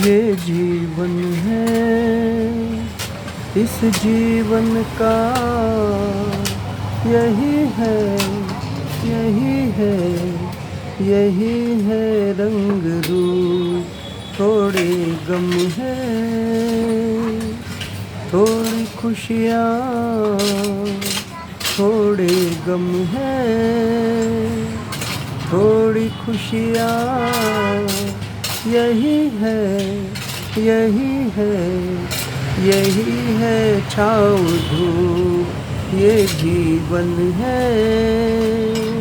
ये जीवन है, इस जीवन का यही है, यही है, यही है रंग रूप। थोड़े गम है, थोड़ी खुशियाँ, थोड़े गम है, थोड़ी खुशियाँ, यही है, यही है, यही है छाँव धूप, ये जीवन है।